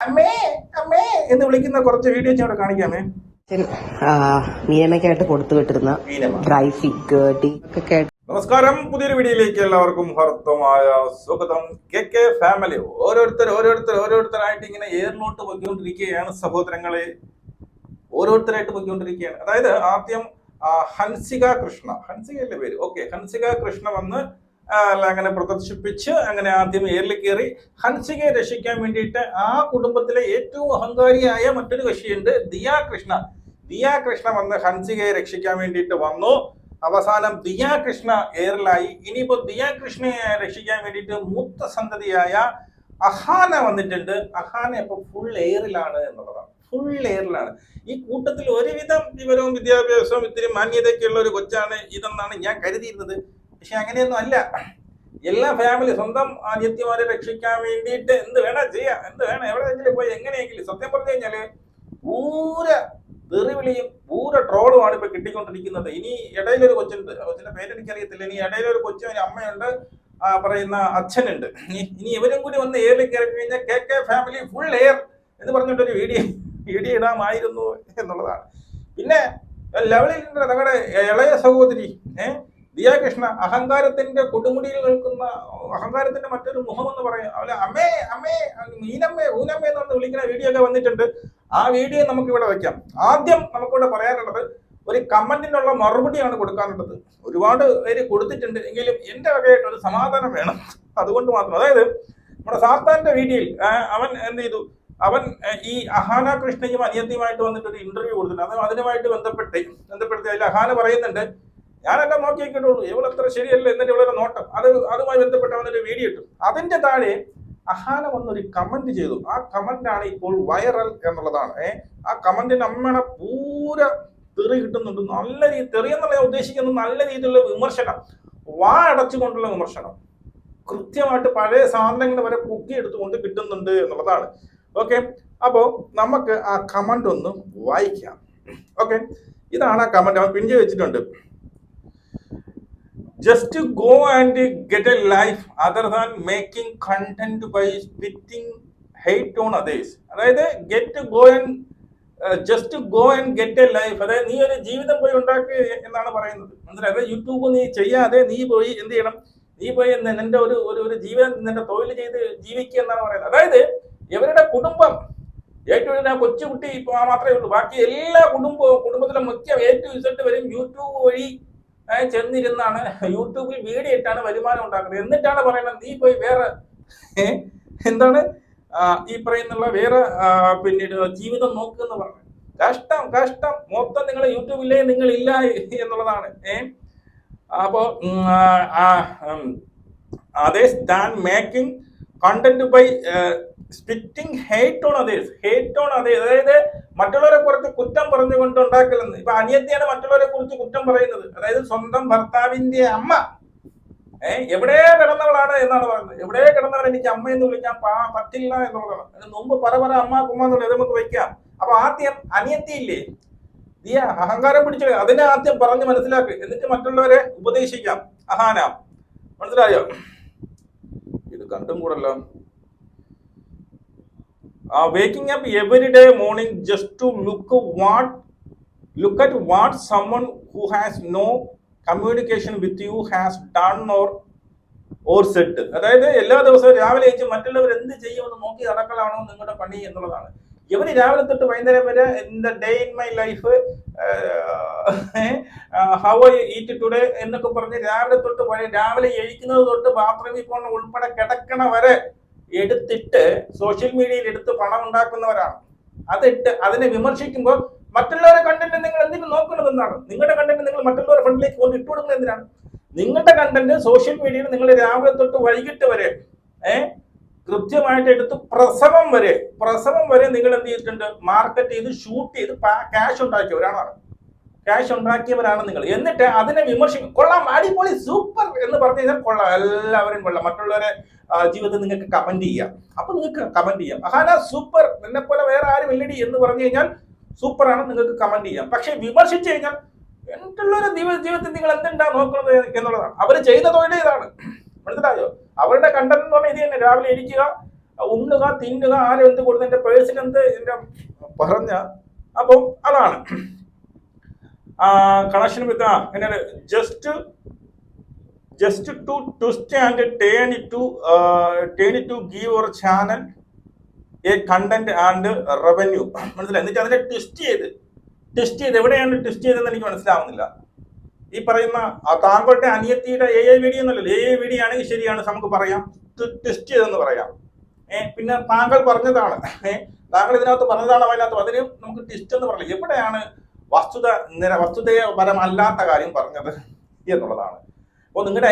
അമ്മേ അമ്മേ എന്ന് വിളിക്കുന്ന കുറച്ച് വീഡിയോസ് ഇവിടെ കാണിക്കാമേ. മീനമ്മയ്ക്കായിട്ട് കൊടുത്തു വിട്ടിരുന്ന ഡ്രൈ ഫിഗ് ടീ ഒക്കെ കേട്ട്. നമസ്കാരം, പുതിയൊരു വീഡിയോയിലേക്ക് എല്ലാവർക്കും ഹർത്തമായ സ്വാഗതം. കെ ഫാമിലി ഓരോരുത്തരായിട്ട് ഇങ്ങനെ ഏറിലോട്ട് പൊയ്ക്കൊണ്ടിരിക്കുകയാണ് സഹോദരങ്ങളെ, ഓരോരുത്തരായിട്ട് പൊയ്ക്കൊണ്ടിരിക്കുകയാണ്. അതായത് ആദ്യം ഹൻസിക കൃഷ്ണ, ഹൻസികയല്ലേ പേര്, ഓക്കെ, ഹൻസിക കൃഷ്ണ വന്ന് അങ്ങനെ പ്രദർശിപ്പിച്ച് അങ്ങനെ ആദ്യം ഏറിൽ കയറി ഹൻസികയെ രക്ഷിക്കാൻ വേണ്ടിയിട്ട് ആ കുടുംബത്തിലെ ഏറ്റവും അഹങ്കാരിയായ മറ്റൊരു കക്ഷിയുണ്ട്, ദിയാ കൃഷ്ണ വന്ന് ഹൻസികയെ രക്ഷിക്കാൻ വേണ്ടിയിട്ട് വന്നു. അവസാനം ദിയാ കൃഷ്ണ ഏറിലായി. ഇനിയിപ്പോ ദിയാ കൃഷ്ണയെ രക്ഷിക്കാൻ വേണ്ടിയിട്ട് മൂത്ത സന്തതിയായ അഹാന വന്നിട്ടുണ്ട്. അഹാന ഇപ്പൊ ഫുൾ എയറിലാണ് എന്നുള്ളതാണ്, ഫുൾ എയറിലാണ്. ഈ കൂട്ടത്തിൽ ഒരുവിധം വിവരവും വിദ്യാഭ്യാസവും ഇത്തിരി മാന്യതയൊക്കെയുള്ള ഒരു കൊച്ചാണ് ഇതെന്നാണ് ഞാൻ കരുതിയിരുന്നത്. പക്ഷെ അങ്ങനെയൊന്നും അല്ല. എല്ലാ ഫാമിലി സ്വന്തം അനിയത്തിമാരെ രക്ഷിക്കാൻ വേണ്ടിയിട്ട് എന്ത് വേണം ചെയ്യാം, എന്ത് വേണം എവിടെയെങ്കിലും പോയി എങ്ങനെയെങ്കിലും. സത്യം പറഞ്ഞു കഴിഞ്ഞാല് പൂര തെറിവിളിയും പൂര ട്രോളുമാണ് ഇപ്പൊ കിട്ടിക്കൊണ്ടിരിക്കുന്നത്. ഇനി ഇടയിലൊരു കൊച്ചുണ്ട്, കൊച്ചിന്റെ പേരെനിക്കറിയത്തില്ല. ഇനി ഇടയിലൊരു കൊച്ചിന് അമ്മയുണ്ട്, പറയുന്ന അച്ഛനുണ്ട്. ഇനി ഇവരും കൂടി വന്ന് എയറിൽ കയറി കഴിഞ്ഞാൽ കെ ഫാമിലി ഫുൾ എയർ എന്ന് പറഞ്ഞിട്ടൊരു വീഡിയോ ഇടാമായിരുന്നു എന്നുള്ളതാണ്. പിന്നെ ലെവലിൽ നമ്മുടെ ഇളയ സഹോദരി ദിയാ കൃഷ്ണ അഹങ്കാരത്തിന്റെ കൊടുമുടിയിൽ നിൽക്കുന്ന, അഹങ്കാരത്തിന്റെ മറ്റൊരു മുഖം എന്ന് പറയാം. അവലെ അമ്മേ അമ്മേ മീനമ്മേ ഊനമ്മേ എന്ന് പറഞ്ഞ് വിളിക്കുന്ന വീഡിയോ ഒക്കെ വന്നിട്ടുണ്ട്. ആ വീഡിയോ നമുക്ക് ഇവിടെ വെക്കാം. ആദ്യം നമുക്കിവിടെ പറയാനുള്ളത് ഒരു കമന്റിനുള്ള മറുപടിയാണ് കൊടുക്കാനുള്ളത്. ഒരുപാട് പേര് കൊടുത്തിട്ടുണ്ട്, എങ്കിലും എന്റെ വകയായിട്ട് ഒരു സമാധാനം വേണം, അതുകൊണ്ട് മാത്രം. അതായത് നമ്മുടെ സാത്താന്റെ വീഡിയോയിൽ അവൻ എന്ത് ചെയ്തു, അവൻ ഈ അഹാന കൃഷ്ണയും അനിയത്തിയുമായിട്ട് വന്നിട്ട് ഒരു ഇന്റർവ്യൂ കൊടുത്തിട്ടുണ്ട്. അത് അതിനുമായിട്ട് ബന്ധപ്പെടുത്തി അതിൽ അഹാന പറയുന്നുണ്ട്, ഞാനെല്ലാം നോക്കിയേക്കിട്ടുള്ളൂ, ഇവളത്ര ശരിയല്ല എന്നിട്ട് ഇവളൊരു നോട്ടം, അതുമായി ബന്ധപ്പെട്ട് അവനൊരു വീഡിയോ ഇട്ടു. അതിന്റെ താഴെ അഹാന വന്നൊരു കമന്റ് ചെയ്തു. ആ കമന്റാണ് ഇപ്പോൾ വൈറൽ എന്നുള്ളതാണ്. ആ കമന്റിന് അമ്മയുടെ പൂര തെറി കിട്ടുന്നുണ്ട്. നല്ല രീതി തെറി എന്നുള്ള ഉദ്ദേശിക്കുന്നത് നല്ല രീതിയിലുള്ള വിമർശനം, വാ അടച്ചുകൊണ്ടുള്ള വിമർശനം, കൃത്യമായിട്ട് പഴയ സാധനങ്ങൾ വരെ പൊക്കിയെടുത്തുകൊണ്ട് കിട്ടുന്നുണ്ട് എന്നുള്ളതാണ്. ഓക്കെ, അപ്പോ നമുക്ക് ആ കമന്റ് ഒന്ന് വായിക്കാം. ഓക്കെ, ഇതാണ് ആ കമന്റ്. അവൻ പിൻ ചെയ്ത് വെച്ചിട്ടുണ്ട്. Just to go and get a life other than making content by spitting hate on others. അതായത് just to go and get a life, അതായത് നീ ഒരു ജീവിതം പോയി ഉണ്ടാക്കുക എന്നാണ് പറയുന്നത്. മനസ്സിലായത്? യൂട്യൂബ് നീ ചെയ്യാതെ നീ പോയി എന്ത് ചെയ്യണം, നീ പോയി നിന്റെ ഒരു ജീവിതം, നിന്റെ തൊഴിൽ ചെയ്ത് ജീവിക്കുക എന്നാണ് പറയുന്നത്. അതായത് ഇവരുടെ കുടുംബം ഏറ്റവും കൊച്ചുകുട്ടി മാത്രമേ ഉള്ളൂ, ബാക്കി എല്ലാ കുടുംബത്തിലെ മുഖ്യ A-Z വരും യൂട്യൂബ് വഴി ചെന്നിരുന്നാണ്, യൂട്യൂബിൽ വീഡിയോ ഇട്ടാണ് വരുമാനം ഉണ്ടാക്കുന്നത്. എന്നിട്ടാണ് പറയുന്നത് നീ പോയി വേറെ എന്താണ് ഈ പറയുന്നുള്ള വേറെ പിന്നീട് ജീവിതം നോക്കുമെന്ന് പറഞ്ഞു. കഷ്ടം മൊത്തം നിങ്ങൾ യൂട്യൂബിലേ നിങ്ങളില്ല എന്നുള്ളതാണ്. അപ്പോ others than making content by spitting hate on others. അതായത് മറ്റുള്ളവരെ കുറിച്ച് കുറ്റം പറഞ്ഞുകൊണ്ട് ഉണ്ടാക്കലെന്ന്. ഇപ്പൊ അനിയത്തിയാണ് മറ്റുള്ളവരെ കുറിച്ച് കുറ്റം പറയുന്നത്. അതായത് സ്വന്തം ഭർത്താവിന്റെ അമ്മ എവിടെ കിടന്നവളാണ് എന്നാണ് പറയുന്നത്. എവിടെ കിടന്നവൻ എനിക്ക് അമ്മ എന്ന് വിളിക്കാൻ പറ്റില്ല എന്നുള്ളതാണ്. അതിന് മുമ്പ് പല അമ്മ കുമ്മ എന്നുള്ളത് നമുക്ക് വെക്കാം. അപ്പൊ ആദ്യം അനിയത്തിയില്ലേ നീ അഹങ്കാരം പിടിച്ചു, അതിനെ ആദ്യം പറഞ്ഞ് മനസ്സിലാക്കി, എന്നിട്ട് മറ്റുള്ളവരെ ഉപദേശിക്കാം. അഹാന, മനസ്സിലായോ? ഇത് കണ്ടും കൂടല്ലോ. Waking up every day morning just to look at what someone who has no communication with you has done or said. അതായത് എല്ലാ ദിവസവും രാവിലെ എഴുതി മറ്റുള്ളവർ എന്ത് ചെയ്യുമെന്ന് നോക്കി നടക്കലാണോ നിങ്ങളുടെ പണി എന്നുള്ളതാണ്. ഇവര് രാവിലെ തൊട്ട് വൈകുന്നേരം വരെ in the day in my life, how I eat today എന്നൊക്കെ പറഞ്ഞ് രാവിലെ എഴുതിക്കുന്നത് തൊട്ട് ബാത്റൂമിൽ പോകുന്ന ഉൾപ്പെടെ കിടക്കണ വരെ എടുത്തിട്ട് സോഷ്യൽ മീഡിയയിൽ എടുത്ത് പണം ഉണ്ടാക്കുന്നവരാണ്. അതിനെ വിമർശിക്കുമ്പോൾ മറ്റുള്ളവരെ കണ്ടന്റ് നിങ്ങൾ എന്തിനു നോക്കുന്നത് എന്നാണ്. നിങ്ങളുടെ കണ്ടന്റ് നിങ്ങൾ മറ്റുള്ളവരുടെ ഫ്രണ്ടിലേക്ക് കൊണ്ട് ഇട്ട് കൊടുക്കുന്നത് എന്തിനാണ്? നിങ്ങളുടെ കണ്ടന്റ് സോഷ്യൽ മീഡിയയിൽ നിങ്ങൾ രാവിലെ തൊട്ട് വൈകിട്ട് വരെ കൃത്യമായിട്ട് എടുത്ത് പ്രസവം വരെ നിങ്ങൾ എന്ത് ചെയ്തിട്ടുണ്ട്, മാർക്കറ്റ് ചെയ്ത് ഷൂട്ട് ചെയ്ത് ക്യാഷ് ഉണ്ടാക്കിയവരാണ് നിങ്ങൾ. എന്നിട്ട് അതിനെ വിമർശിക്കും. കൊള്ളാം, അടിപൊളി, സൂപ്പർ എന്ന് പറഞ്ഞു കഴിഞ്ഞാൽ കൊള്ളാം, എല്ലാവരും കൊള്ളാം. മറ്റുള്ളവരെ ജീവിതത്തിൽ നിങ്ങൾക്ക് കമന്റ് ചെയ്യാം. അപ്പൊ നിങ്ങൾക്ക് കമന്റ് ചെയ്യാം, അഹാന സൂപ്പർ, നിന്നെ പോലെ വേറെ ആരും ഇല്ലടി എന്ന് പറഞ്ഞു കഴിഞ്ഞാൽ സൂപ്പറാണ്, നിങ്ങൾക്ക് കമന്റ് ചെയ്യാം. പക്ഷെ വിമർശിച്ചു കഴിഞ്ഞാൽ മറ്റുള്ളവരുടെ ജീവിതത്തിൽ നിങ്ങൾ എന്തുണ്ടാ നോക്കുന്നത് എന്നുള്ളതാണ്. അവർ ചെയ്ത തൊഴിൽ ഇതാണ്, മനസ്സിലായോ? അവരുടെ കണ്ടന്റ് എന്ന് പറഞ്ഞാൽ ഇത് തന്നെ. രാവിലെ ഇരിക്കുക, ഉണ്ണുക തിന്നുക ആരും എന്ത് കൊടുത്ത് എന്റെ പേഴ്സിന് എന്ത് എന്റെ പറഞ്ഞ. അപ്പം അതാണ് കണക്ഷൻ വിത്ത് എങ്ങനെ just to twist and turn it to give our channel a content and revenue. മനസ്സിലായി? എന്നിട്ട് അതിനെ ട്വിസ്റ്റ് ചെയ്ത് എവിടെയാണ് ട്വിസ്റ്റ് ചെയ്തതെന്ന് എനിക്ക് മനസ്സിലാവുന്നില്ല. ഈ പറയുന്ന താങ്കളുടെ അനിയത്തിയുടെ AI വീഡിയോ എന്നല്ലല്ലോ, AI വീഡിയോ ആണെങ്കിൽ ശരിയാണ്, നമുക്ക് പറയാം ട്വിസ്റ്റ് ചെയ്തെന്ന് പറയാം. പിന്നെ താങ്കൾ പറഞ്ഞതാണ്, താങ്കൾ ഇതിനകത്ത് പറഞ്ഞതാണ് അതിനകത്ത്, അതിന് നമുക്ക് ട്വിസ്റ്റ് എന്ന് പറയാം. എവിടെയാണ് വസ്തുതപരമല്ലാത്ത കാര്യം പറഞ്ഞത് എന്നുള്ളതാണ്. അപ്പോൾ നിങ്ങളുടെ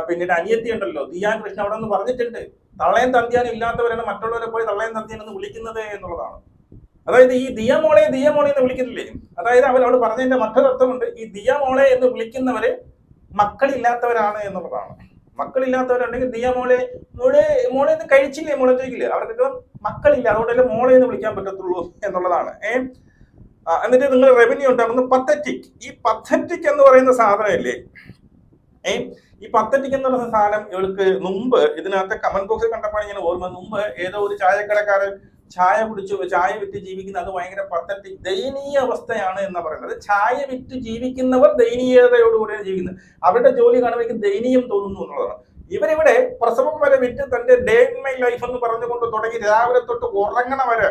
പിന്നീട് അനിയത്തി ഉണ്ടല്ലോ ദിയാ കൃഷ്ണ അവിടെ നിന്ന് പറഞ്ഞിട്ടുണ്ട്, തള്ളയും തന്തിയാനും ഇല്ലാത്തവരാണ് മറ്റുള്ളവരെ പോയി തള്ളയും തന്തിയാനെന്ന് വിളിക്കുന്നത് എന്നുള്ളതാണ്. അതായത് ഈ ദിയ മോളെ എന്ന് വിളിക്കുന്നില്ലേ, അതായത് അവരോട് പറഞ്ഞതിന്റെ മറ്റൊരർത്ഥമുണ്ട്. ഈ ദിയ മോളെ എന്ന് വിളിക്കുന്നവര് മക്കളില്ലാത്തവരാണ് എന്നുള്ളതാണ്. മക്കളില്ലാത്തവരുണ്ടെങ്കിൽ ദിയ മോളെ എന്ന് കഴിച്ചില്ലേ മോളെ ചോദിക്കില്ലേ, അവർക്കൊക്കെ മക്കളില്ല, അതുകൊണ്ടല്ലേ മോളെ എന്ന് വിളിക്കാൻ പറ്റത്തുള്ളൂ എന്നുള്ളതാണ്. എന്നിട്ട് നിങ്ങൾ റവന്യൂ ഉണ്ടാകുന്നത് പത്തറ്റിക്. ഈ പത്തറ്റിക് എന്ന് പറയുന്ന സാധനമല്ലേ, ഈ പത്തറ്റിക് എന്ന് പറയുന്ന സാധനം ഇവർക്ക് മുമ്പ് ഇതിനകത്ത് കമന്റ് ബോക്സിൽ കണ്ടപ്പോൾ ഇങ്ങനെ ഓർമ്മ, മുമ്പ് ഏതോ ഒരു ചായക്കടക്കാരൻ ചായ വിറ്റ് ജീവിക്കുന്ന, അത് ഭയങ്കര പത്തറ്റിക് ദയനീയ അവസ്ഥയാണ് എന്നാ പറയുന്നത്. ചായ വിറ്റ് ജീവിക്കുന്നവർ ദയനീയതയോടുകൂടിയാണ് ജീവിക്കുന്നത്. അവരുടെ ജോലി കാണുമ്പോൾ ദയനീയം തോന്നുന്നു എന്നുള്ളതാണ്. ഇവരിവിടെ പ്രസവം വരെ വിറ്റ് തന്റെ ഡേ ഇൻ മൈ ലൈഫ് എന്ന് പറഞ്ഞുകൊണ്ട് തുടങ്ങി രാവിലെ തൊട്ട് ഉറങ്ങണ വരെ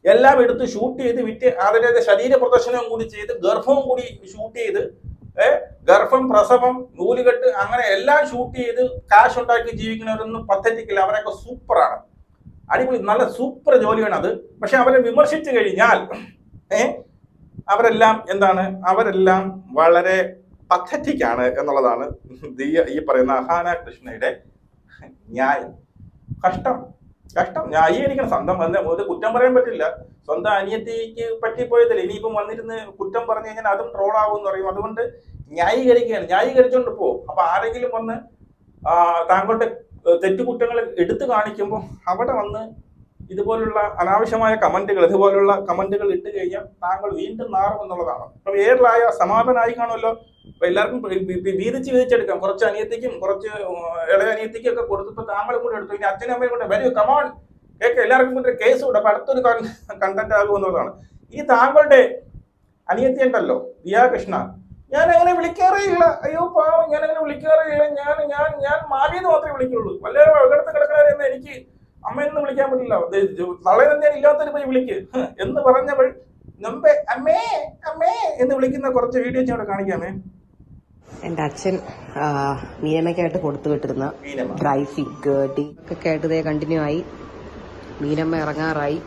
എല്ലാം എടുത്ത് ഷൂട്ട് ചെയ്ത് വിറ്റ് അതിന്റെ ശരീര പ്രദർശനവും കൂടി ചെയ്ത് ഗർഭവും കൂടി ഷൂട്ട് ചെയ്ത് ഗർഭം പ്രസവം നൂലുകെട്ട് അങ്ങനെ എല്ലാം ഷൂട്ട് ചെയ്ത് കാശ് ഉണ്ടാക്കി ജീവിക്കുന്നവരൊന്നും പദ്ധതിക്കില്ല. അവരൊക്കെ സൂപ്പറാണ്, അടിപൊളി, നല്ല സൂപ്പർ ജോലിയാണ് അത്. പക്ഷെ അവരെ വിമർശിച്ചു കഴിഞ്ഞാൽ അവരെല്ലാം എന്താണ്, അവരെല്ലാം വളരെ പദ്ധതിക്കാണ് എന്നുള്ളതാണ് ഈ പറയുന്ന അഹാന കൃഷ്ണയുടെ ന്യായം. കഷ്ടം ന്യായീകരിക്കണം. സ്വന്തം ഒരു കുറ്റം പറയാൻ പറ്റില്ല, സ്വന്തം അനിയത്തിക്ക് പറ്റിപ്പോയതല്ലേ, ഇനിയിപ്പം വന്നിരുന്ന് കുറ്റം പറഞ്ഞു കഴിഞ്ഞാൽ അതും ട്രോളാവും എന്ന് പറയും. അതുകൊണ്ട് ന്യായീകരിച്ചുകൊണ്ട് പോകും. അപ്പൊ ആരെങ്കിലും വന്ന് താങ്കളുടെ തെറ്റുകുറ്റങ്ങൾ എടുത്തു കാണിക്കുമ്പോൾ അവിടെ വന്ന് ഇതുപോലുള്ള അനാവശ്യമായ ഇതുപോലുള്ള കമന്റുകൾ ഇട്ട് കഴിഞ്ഞാൽ താങ്കൾ വീണ്ടും നാറും എന്നുള്ളതാണ്. അപ്പൊ ഏറിലായ സമാധാനമായി കാണുമല്ലോ. അപ്പൊ എല്ലാവർക്കും വീതിച്ചെടുക്കാം. കുറച്ച് അനിയത്തിക്കും കുറച്ച് ഇളയ അനിയത്തിക്കും ഒക്കെ കൊടുത്തപ്പോൾ താങ്കളും കൂടെ എടുത്തു. ഇനി അച്ഛനും അമ്മയും കൂടെ വരൂ, കമാൺ എല്ലാവർക്കും കൂടെ കേസ് കൂടെ. അപ്പൊ അടുത്തൊരു കണ്ടന്റ് ആകും എന്നുള്ളതാണ്. ഈ താങ്കളുടെ അനിയത്തി ഉണ്ടല്ലോ ദിയാ കൃഷ്ണ, ഞാൻ അങ്ങനെ വിളിക്കാറേയില്ല, അയ്യോ പാവം, ഞാൻ അങ്ങനെ വിളിക്കാറേയില്ല, ഞാൻ മാവിയെന്ന് മാത്രമേ വിളിക്കുള്ളൂ, വല്ലയിടത്ത് കിടക്കണമെന്ന് എനിക്ക് അമ്മയെന്ന് വിളിക്കാൻ പറ്റില്ല, തളയെന്ന് ഇല്ലാത്തൊരു പോയി വിളിക്ക് എന്ന് പറഞ്ഞവൾ മുമ്പേ അമ്മേ അമ്മേ എന്ന് വിളിക്കുന്ന കുറച്ച് വീഡിയോസ് ഇവിടെ കാണിക്കാമേ. എന്റെ അച്ഛൻ മീനമ്മയ്ക്കായിട്ട് കൊടുത്തു വിട്ടിരുന്ന ഡ്രൈ ഫിഗ് ടീ ഒക്കെ ആയിട്ട് കണ്ടിന്യൂ ആയി. മീനമ്മ ഇറങ്ങാറായി.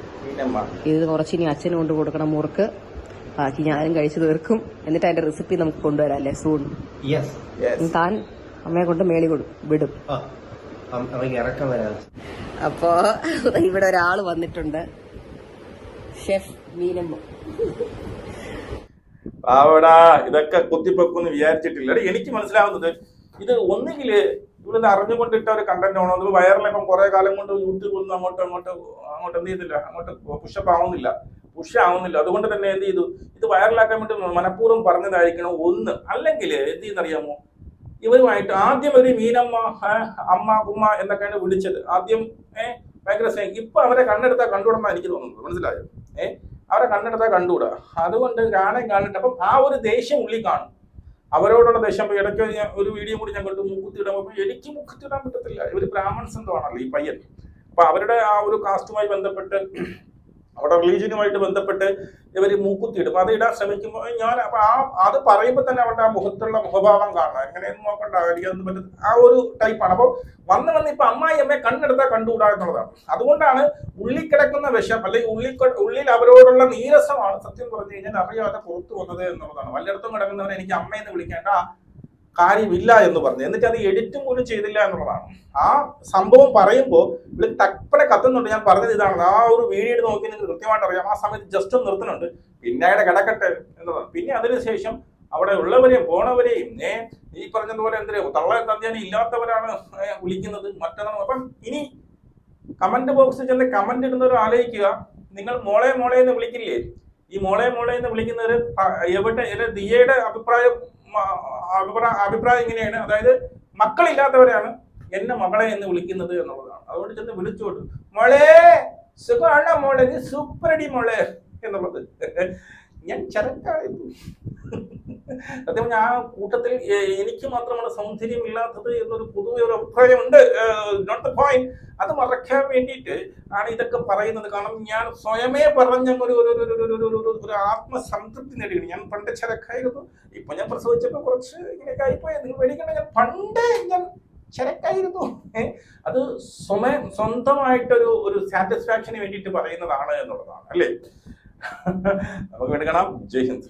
ഇത് കുറച്ച് ഇനി അച്ഛന് കൊണ്ട് കൊടുക്കണം മുറുക്ക്, ബാക്കി ഞാനും കഴിച്ചു തീർക്കും. എന്നിട്ട് അതിന്റെ റെസിപ്പി നമുക്ക് കൊണ്ടുവരാം അല്ലേ സൂൺ. താൻ അമ്മയെ കൊണ്ട് മേളി വിടും. അപ്പോ ഇവിടെ ഒരാള് വന്നിട്ടുണ്ട്, ഷെഫ് മീനമ്മ. അവിടെ ഇതൊക്കെ കുത്തിപ്പൊക്കുന്ന് വിചാരിച്ചിട്ടില്ല. എനിക്ക് മനസ്സിലാവുന്നത് ഇത് ഒന്നുകില് ഇവിടെ അറിഞ്ഞുകൊണ്ടിട്ട ഒരു കണ്ടന്റ് ആണോ, അത് വയറിലിപ്പം കുറെ കാലം കൊണ്ട് യൂട്യൂബിൽ ഒന്നും അങ്ങോട്ട് എന്ത് ചെയ്തില്ല, അങ്ങോട്ട് പുഷ് ആവുന്നില്ല. അതുകൊണ്ട് തന്നെ എന്ത് ചെയ്തു, ഇത് വൈറലാക്കാൻ വേണ്ടി മനഃപൂർവ്വം പറഞ്ഞതായിരിക്കണം ഒന്ന്. അല്ലെങ്കിൽ എന്ത് ചെയ്യുന്നറിയാമോ, ഇവരുമായിട്ട് ആദ്യം ഒരു മീനമ്മ അമ്മ കുമ്മ എന്നൊക്കെയാണ് വിളിച്ചത്. ആദ്യം ഭയങ്കര സ്നേഹം. ഇപ്പൊ അവരെ കണ്ണെടുത്താൽ കണ്ടുകൂടാ എനിക്ക് തോന്നുന്നത്. മനസ്സിലായോ? അവരെ കണ്ണെടുത്താൽ കണ്ടുകൂടാ. അതുകൊണ്ട് കാണിട്ട് അപ്പം ആ ഒരു ദേഷ്യം ഉള്ളിൽ കാണും, അവരോടുള്ള ദേഷ്യം. ഇടയ്ക്ക് ഒരു വീഡിയോ കൂടി ഞാൻ കണ്ടു, മൂക്കുത്തിയിടാൻ. അപ്പൊ എനിക്ക് മൂക്കുത്തിയിടാൻ പറ്റത്തില്ല, ഇവര് ബ്രാഹ്മൺസ് എന്തോ ആണല്ലോ ഈ പയ്യൻ. അപ്പൊ അവരുടെ ആ ഒരു കാസ്റ്റുമായി ബന്ധപ്പെട്ട് അവിടെ റിലീജിയനുമായിട്ട് ബന്ധപ്പെട്ട് ഇവര് മൂക്കുത്തിയിടും. അത് ഇടാൻ ശ്രമിക്കുമ്പോൾ ഞാൻ അപ്പൊ അത് പറയുമ്പോൾ തന്നെ അവരുടെ ആ മുഖത്തുള്ള മുഖഭാവം കാണാം. എങ്ങനെയൊന്നും നോക്കണ്ട, അടിക്കാനൊന്നും പറ്റും, ആ ഒരു ടൈപ്പാണ്. അപ്പൊ വന്ന് ഇപ്പൊ അമ്മായി അമ്മയെ കണ്ണെടുത്താൽ കണ്ടുകൂടാ എന്നുള്ളതാണ്. അതുകൊണ്ടാണ് ഉള്ളിൽ കിടക്കുന്ന വിഷം അല്ലെങ്കിൽ ഉള്ളിൽ അവരോടുള്ള നീരസമാണ് സത്യം പറഞ്ഞു കഴിഞ്ഞാൽ അറിയാതെ പുറത്തു വന്നത് എന്നുള്ളതാണ്. വല്ലയിടത്തും കിടക്കുന്നവരെ എനിക്ക് അമ്മയെന്ന് വിളിക്കേണ്ട കാര്യമില്ല എന്ന് പറഞ്ഞു. എന്നിട്ട് അത് എഡിറ്റും പോലും ചെയ്തില്ല എന്നുള്ളതാണ്. ആ സംഭവം പറയുമ്പോൾ ഇവിടെ ടപ്പനെ കത്തുന്നുണ്ട്. ഞാൻ പറഞ്ഞത് ഇതാണ്, ആ ഒരു വീഡിയോ നോക്കി നിങ്ങൾക്ക് കൃത്യമായിട്ട് അറിയാം. ആ സമയത്ത് ജസ്റ്റ് ഒന്ന് നിർത്തുന്നുണ്ട്, പിന്നെ അവിടെ കിടക്കട്ടെ എന്നതാണ്. പിന്നെ അതിനുശേഷം അവിടെ ഉള്ളവരെയും പോണവരെയും ഈ പറഞ്ഞതുപോലെ എന്തിനാ തള്ളയും തന്തിയാനും ഇല്ലാത്തവരാണ് വിളിക്കുന്നത് മറ്റൊന്നും. അപ്പം ഇനി കമന്റ് ബോക്സിൽ ചെന്ന് കമന്റ് ഇടുന്നവർ ആലോചിക്കുക, നിങ്ങൾ മോളെ എന്ന് വിളിക്കില്ലേ, ഈ മോളെ എന്ന് വിളിക്കുന്നവര് എവിടെ ദിയയുടെ അഭിപ്രായം ഇങ്ങനെയാണ്, അതായത് മക്കളില്ലാത്തവരാണ് എന്നെ മകളെ എന്ന് വിളിക്കുന്നത് എന്നുള്ളതാണ്. അതുകൊണ്ട് ചെന്ന് വിളിച്ചോട്ട്, മോളെ സുഖാണോ മോളെ, നീ സൂപ്പറടി മോളെ എന്നുള്ളത്. ഞാൻ ചരക്കായിരുന്നു. സത്യം പറഞ്ഞാൽ ആ കൂട്ടത്തിൽ എനിക്ക് മാത്രമാണ് സൗന്ദര്യം ഇല്ലാത്തത് എന്നൊരു പൊതുവെ ഒരു അഭിപ്രായമുണ്ട്. Note the point. അത് മറയ്ക്കാൻ വേണ്ടിയിട്ട് ആണ് ഇതൊക്കെ പറയുന്നത്. കാരണം ഞാൻ സ്വയമേ പറഞ്ഞ ഒരു ആത്മസംതൃപ്തി നേടിയാണ്. ഞാൻ പണ്ട് ചരക്കായിരുന്നു, ഇപ്പൊ ഞാൻ പ്രസവിച്ചപ്പോ കുറച്ച് ഇങ്ങനെയൊക്കെ ആയിപ്പോയി. നിങ്ങൾ മേടിക്കണ്ട, ഞാൻ പണ്ട് ഞാൻ ചരക്കായിരുന്നു. അത് സ്വന്തമായിട്ടൊരു സാറ്റിസ്ഫാക്ഷന് വേണ്ടിയിട്ട് പറയുന്നതാണ് എന്നുള്ളതാണ് അല്ലേ. നമുക്ക് വേണ്ടി കാണാം. ജയ് ഹിന്ദ്.